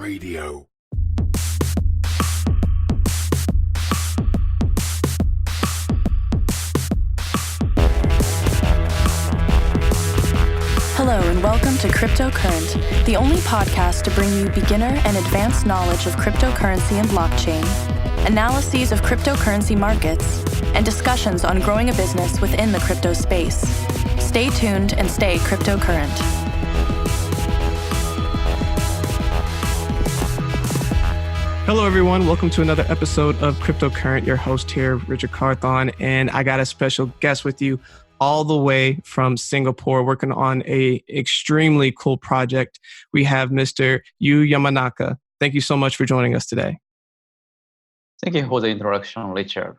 Radio. Hello and welcome to Cryptocurrent, the only podcast to bring you beginner and advanced knowledge of cryptocurrency and blockchain, analyses of cryptocurrency markets, and discussions on growing a business within the crypto space. Stay tuned and stay cryptocurrent. Hello, everyone. Welcome to another episode of Cryptocurrent. Your host here, Richard Carthon, and I got a special guest with you all the way from Singapore, working on a extremely cool project. We have Mr. Yu Yamanaka. Thank you so much for joining us today. Thank you for the introduction, Richard.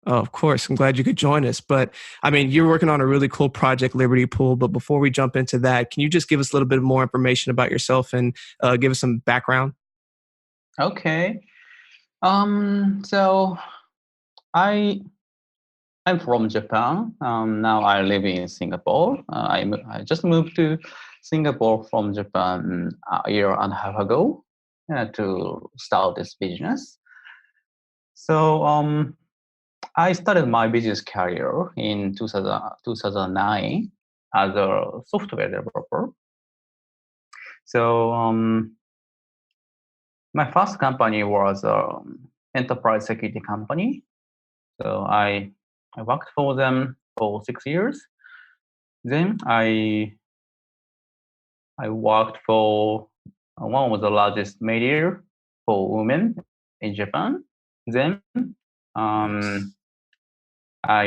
Oh, of course. I'm glad you could join us. But I mean, you're working on a really cool project, Libertypool. But before we jump into that, can you just give us a little bit more information about yourself and give us some background? Okay. So I'm from Japan. Now I live in Singapore. I just moved to Singapore from Japan a year and a half ago to start this business. So I started my business career in 2009 as a software developer. So my first company was an enterprise security company. So I worked for them for 6 years. Then I worked for one of the largest media for women in Japan. Then I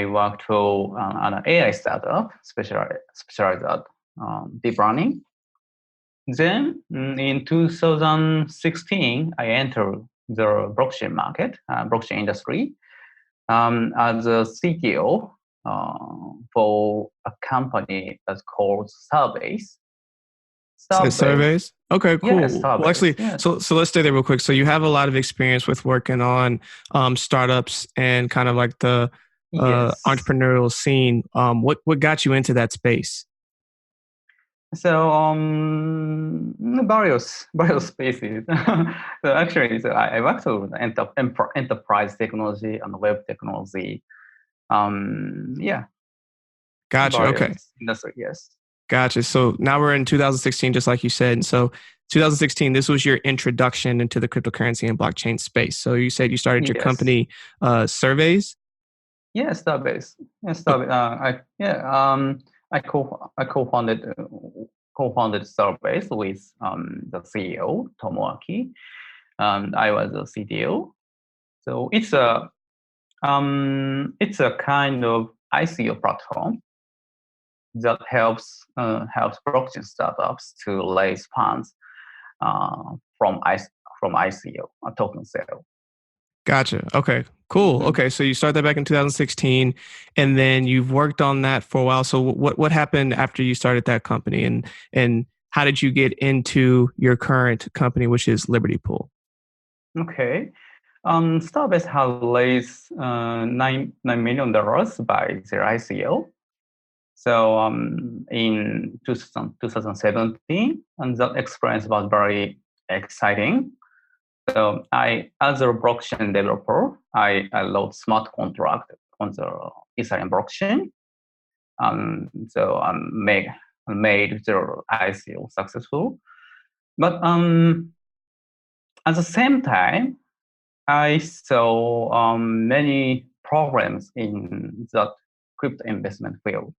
worked for an AI startup specialized at deep learning. Then in 2016, I entered the blockchain market, blockchain industry, as a CTO for a company that's called Surveys. Surveys? Okay, cool. Yeah, Surveys, well, actually, yes. so let's stay there real quick. So you have a lot of experience with working on startups and kind of like the Yes. entrepreneurial scene. What got you into that space? So various spaces. So actually, I worked with enterprise technology and web technology. Yeah. Gotcha. Okay. Industry, yes. Gotcha. So now we're in 2016, just like you said. And so 2016, this was your introduction into the cryptocurrency and blockchain space. So you said you started your company, Surveys? Yeah, Starbase. Yeah, Starbase. I co-founded Starbase with the CEO Tomoaki, and I was the CTO. So it's a kind of ICO platform that helps blockchain startups to raise funds from ICO, a token sale. Gotcha. Okay, cool. Mm-hmm. Okay, so you started that back in 2016, and then you've worked on that for a while. So what happened after you started that company, and how did you get into your current company, which is Libertypool? Okay. Starbase has raised $9 million by their ICO. So in 2017, and that experience was very exciting. So as a blockchain developer, I wrote smart contract on the Ethereum blockchain. So I made the ICO successful. But at the same time, I saw many problems in that crypto investment field.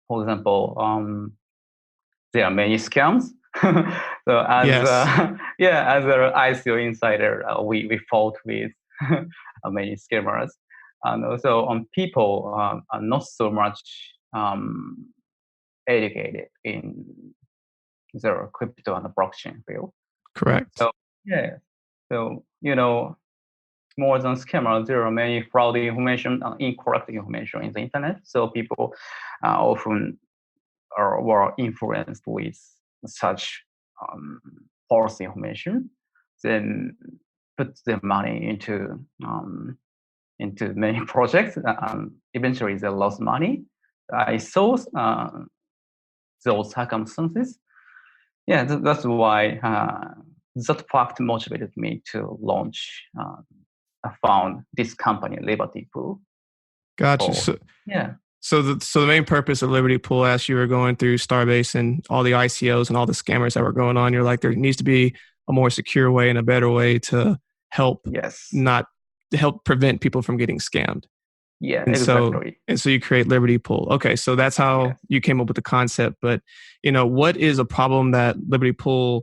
For example, there are many scams. So as an ICO insider, we fought with many scammers, and also people are not so much educated in the crypto and the blockchain field. Correct. So more than scammers, there are many fraud information and incorrect information in the internet. So people often were influenced with such false information, then put their money into many projects, and eventually they lost money. I saw those circumstances. Yeah, that's why that fact motivated me to launch, found this company, Libertypool. Gotcha. So the main purpose of Libertypool, as you were going through Starbase and all the ICOs and all the scammers that were going on, you're like, there needs to be a more secure way and a better way to help help prevent people from getting scammed. Yeah, and exactly. So you create Libertypool. Okay, so that's how you came up with the concept. But what is a problem that Libertypool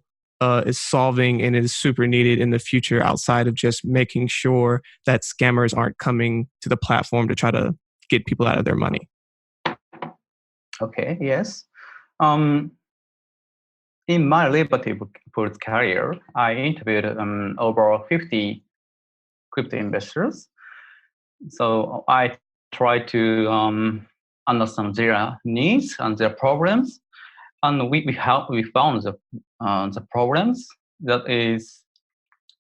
is solving and is super needed in the future outside of just making sure that scammers aren't coming to the platform to try to get people out of their money? Okay. Yes. In my Libertypool career, I interviewed over 50 crypto investors. So I try to understand their needs and their problems, and we found the problems that is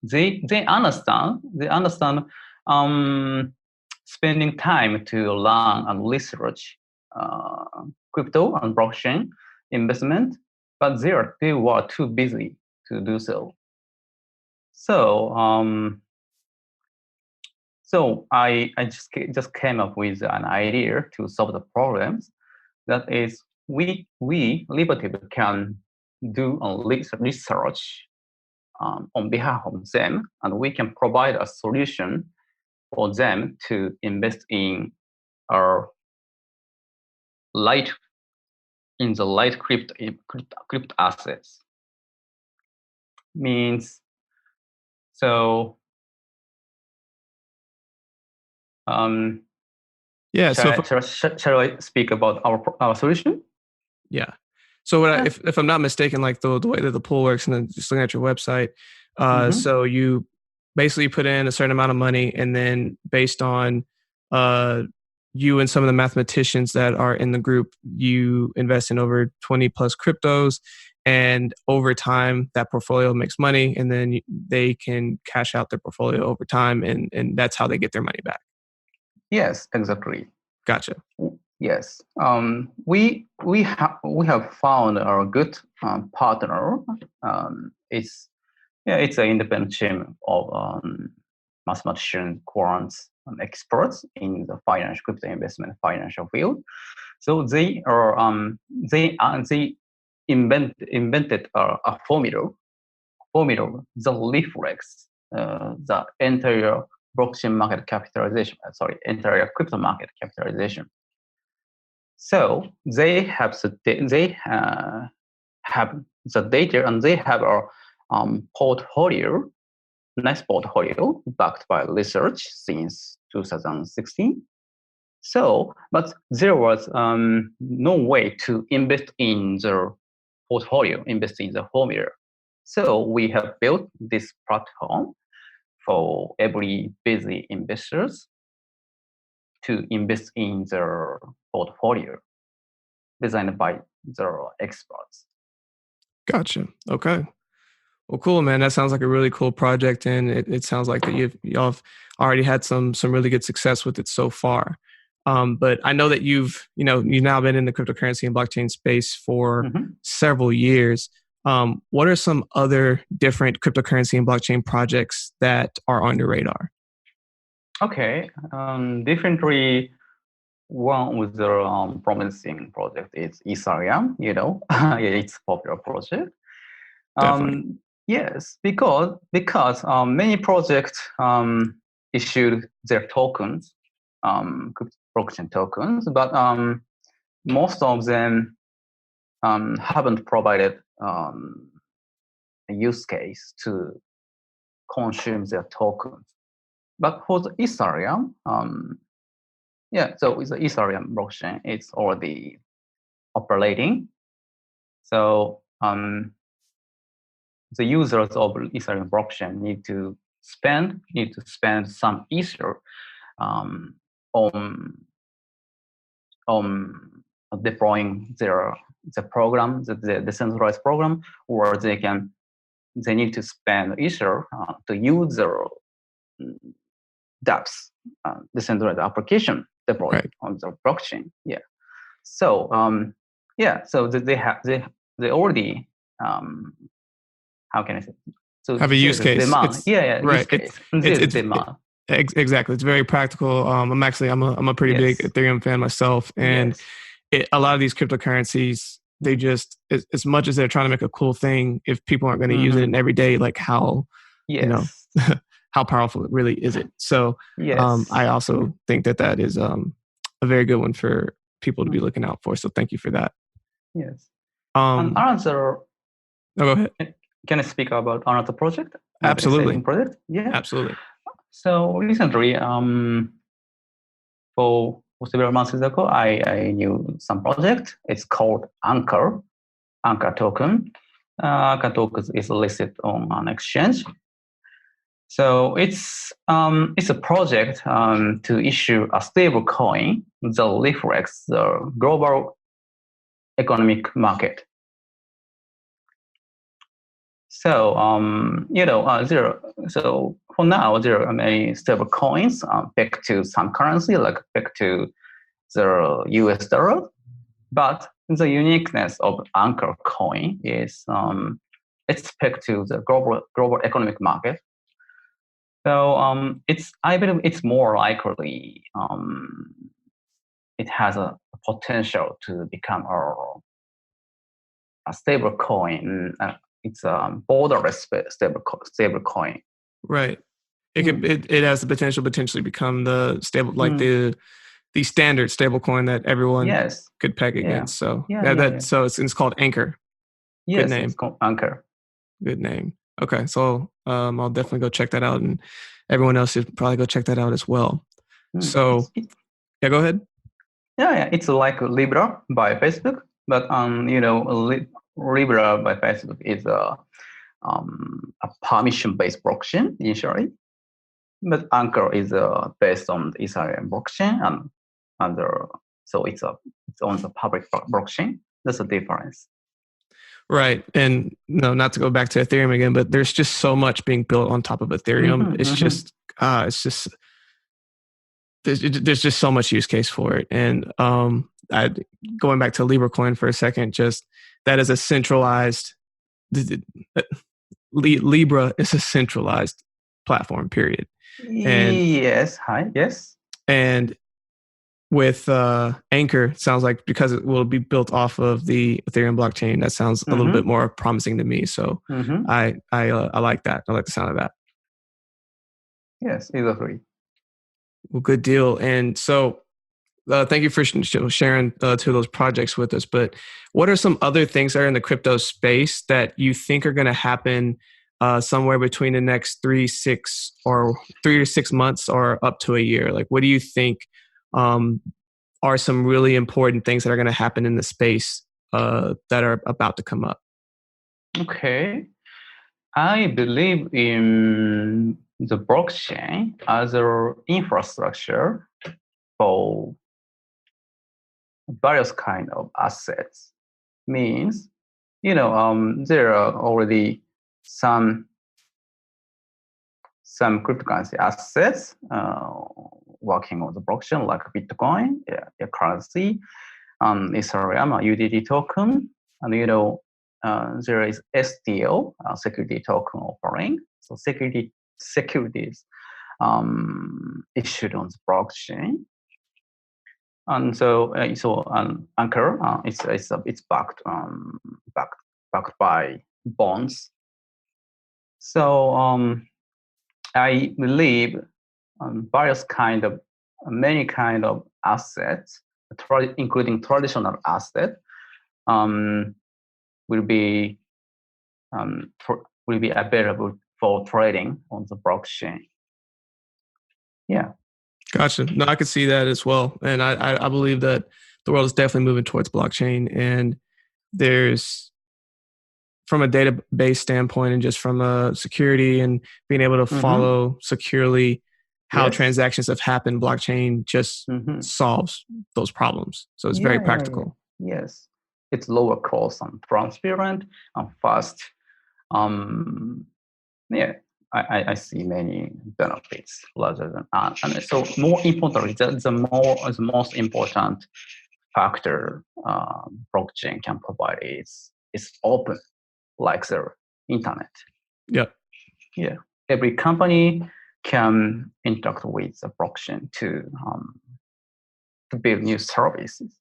they understand spending time to learn and research crypto and blockchain investment, but they were too busy to do so. So I just came up with an idea to solve the problems. That is, we Libertypool can do a research on behalf of them, and we can provide a solution for them to invest in our light crypto assets. Means so. Shall I speak about our solution? Yeah. So if I'm not mistaken, like the way that the pool works, and then just looking at your website, so you basically put in a certain amount of money, and then based on you and some of the mathematicians that are in the group, you invest in over 20 plus cryptos, and over time that portfolio makes money, and then they can cash out their portfolio over time, and that's how they get their money back. Yes, exactly. Gotcha. Yes, we have found a good partner. It's an independent team of mathematicians, quants, and experts in the crypto investment financial field. So they invented a formula that reflects the entire blockchain market capitalization. Entire crypto market capitalization. So they have the data, and they have a portfolio, nice portfolio backed by research since 2016. So, but there was no way to invest in the portfolio, invest in the formula. So we have built this platform for every busy investors to invest in their portfolio designed by their experts. Gotcha. Okay. Well, cool, man. That sounds like a really cool project, and it sounds like that y'all have already had some really good success with it so far. But I know that you've now been in the cryptocurrency and blockchain space for several years. What are some other different cryptocurrency and blockchain projects that are on your radar? Okay, definitely. One with the promising project is Ethereum. It's a popular project. Yes, because many projects issued their tokens, blockchain tokens, but most of them haven't provided a use case to consume their tokens. But for the Ethereum, so with the Ethereum blockchain, it's already operating. So the users of Ethereum blockchain need to spend some Ether on deploying the program, the decentralized program, or they need to spend Ether to use their dApps, decentralized application deployed on the blockchain. Yeah. So so they already how can I say? So have a use there's case. demand. Use Right. case. There's demand. Exactly. It's very practical. I'm a pretty big Ethereum fan myself, and a lot of these cryptocurrencies, they just as much as they're trying to make a cool thing, if people aren't going to use it in every day, like how how powerful it really is it. So I also think that is a very good one for people to be looking out for. So thank you for that. Yes. Another. No, go ahead. Can I speak about another project? Absolutely. Project? Yeah. Absolutely. So recently, for several months ago, I knew some project. It's called Anchor token. Anchor token is listed on an exchange. So it's a project to issue a stable coin that reflects the global economic market. So so for now there are many stable coins pegged to some currency, like pegged to the US dollar. But the uniqueness of Anchor coin is it's pegged to the global economic market. So I believe it's more likely it has a potential to become a stable coin. It's a borderless stable coin. Right. It has the potential to potentially become the stable, like the standard stable coin that everyone could peg against. So so it's called Anchor. Yes, good name. It's called Anchor. Good name. Okay, so I'll definitely go check that out, and everyone else should probably go check that out as well. So go ahead. Yeah, it's like Libra by Facebook, but Libra by Facebook is a permission-based blockchain initially, but Anchor is based on the Ethereum blockchain, and so it's on the public blockchain. That's the difference. Right. And no, not to go back to Ethereum again, but there's just so much being built on top of Ethereum. It's just there's just so much use case for it. And going back to Libra coin for a second, just that is a centralized Libra is a centralized platform, period. And yes. And with Anchor, it sounds like because it will be built off of the Ethereum blockchain, that sounds a little bit more promising to me. So I like that. I like the sound of that. Yes, exactly. Well, good deal. And so thank you for sharing two of those projects with us. But what are some other things that are in the crypto space that you think are going to happen somewhere between the next 3 to 6 months or up to a year? Like, what do you think are some really important things that are going to happen in the space that are about to come up? Okay. I believe in the blockchain as an infrastructure for various kind of assets. Means, there are already some cryptocurrency assets working on the blockchain, like Bitcoin, currency, Ethereum, UDT token, and there is STO, security token offering. So securities issued on the blockchain, and so Anchor it's backed by bonds. So I believe many kind of assets, including traditional assets, will be available for trading on the blockchain. Yeah. Gotcha. No, I could see that as well. And I believe that the world is definitely moving towards blockchain. And there's, from a database standpoint and just from a security and being able to follow securely how transactions have happened, blockchain just solves those problems. So it's very practical. Yes. It's lower cost and transparent and fast. I see many benefits rather than and so more importantly, the most important factor blockchain can provide is open, like the internet. Yep. Yeah, every company can interact with the blockchain to build new services.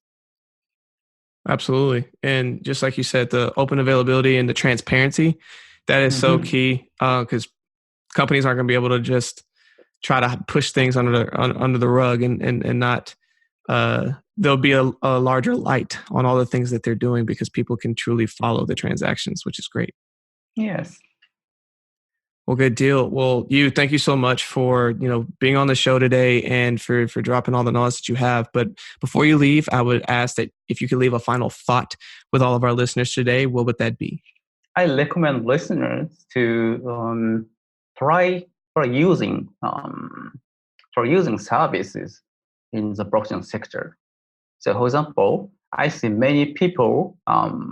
Absolutely. And just like you said, the open availability and the transparency, that is so key, because companies aren't going to be able to just try to push things under the rug and not, there'll be a larger light on all the things that they're doing because people can truly follow the transactions, which is great. Yes. Well, good deal. Well, thank you so much for, being on the show today and for dropping all the knowledge that you have. But before you leave, I would ask that if you could leave a final thought with all of our listeners today, what would that be? I recommend listeners to try for using services in the blockchain sector. So, for example, I see many people have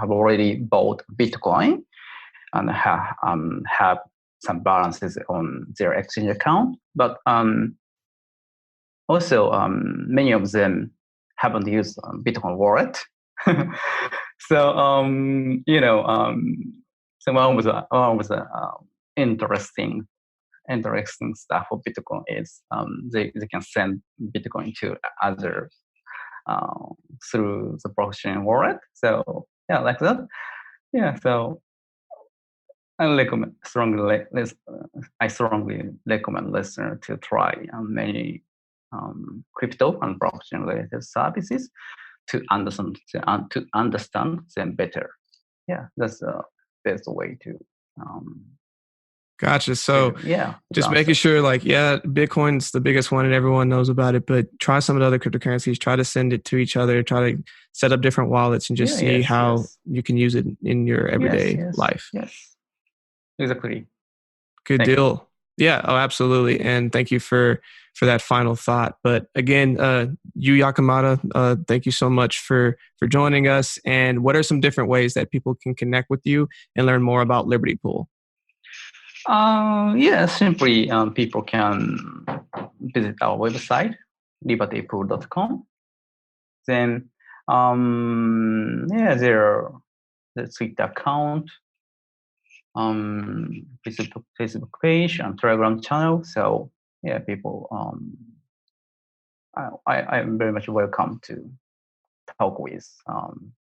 already bought Bitcoin and have some balances on their exchange account, but also many of them haven't used Bitcoin wallet. So so one was interesting stuff of Bitcoin is they can send Bitcoin to others through the blockchain wallet. So yeah, like that. Yeah, so I strongly recommend listener to try many crypto and blockchain related services to understand them better. Yeah, that's the best way to. Gotcha. So just making sure Bitcoin's the biggest one and everyone knows about it, but try some of the other cryptocurrencies, try to send it to each other, try to set up different wallets and just see how you can use it in your everyday life. Yes, exactly. Good deal. Yeah. Oh, absolutely. And thank you for that final thought. But again, Yu Yamanaka, thank you so much for joining us. And what are some different ways that people can connect with you and learn more about Libertypool? Simply people can visit our website, libertypool.com. Then, there the Twitter account, Facebook page, and Telegram channel. So, people, I am very much welcome to talk with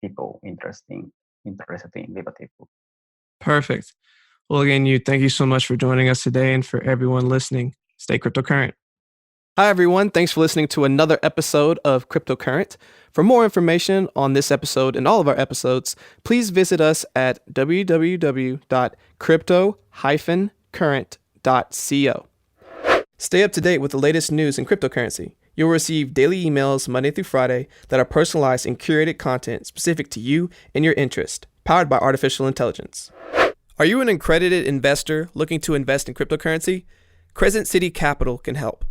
people interested in Libertypool. Perfect. Well, again, thank you so much for joining us today, and for everyone listening, stay cryptocurrent. Hi, everyone. Thanks for listening to another episode of Cryptocurrent. For more information on this episode and all of our episodes, please visit us at www.crypto-current.co. Stay up to date with the latest news in cryptocurrency. You'll receive daily emails Monday through Friday that are personalized and curated content specific to you and your interest, powered by artificial intelligence. Are you an accredited investor looking to invest in cryptocurrency? Crescent City Capital can help.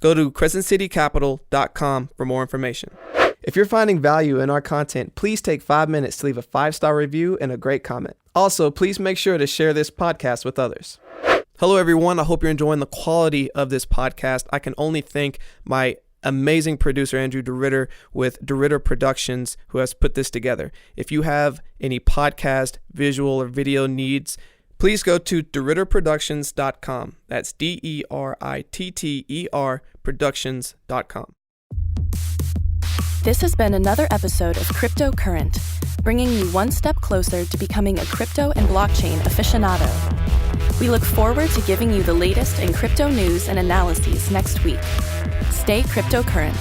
Go to crescentcitycapital.com for more information. If you're finding value in our content, please take 5 minutes to leave a 5-star review and a great comment. Also, please make sure to share this podcast with others. Hello, everyone. I hope you're enjoying the quality of this podcast. I can only thank my amazing producer, Andrew DeRitter, with DeRitter Productions, who has put this together. If you have any podcast, visual, or video needs, please go to DeRitterProductions.com. That's DERITTER Productions.com. This has been another episode of Cryptocurrent, bringing you one step closer to becoming a crypto and blockchain aficionado. We look forward to giving you the latest in crypto news and analyses next week. Stay cryptocurrent.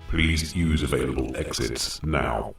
Please use available exits now.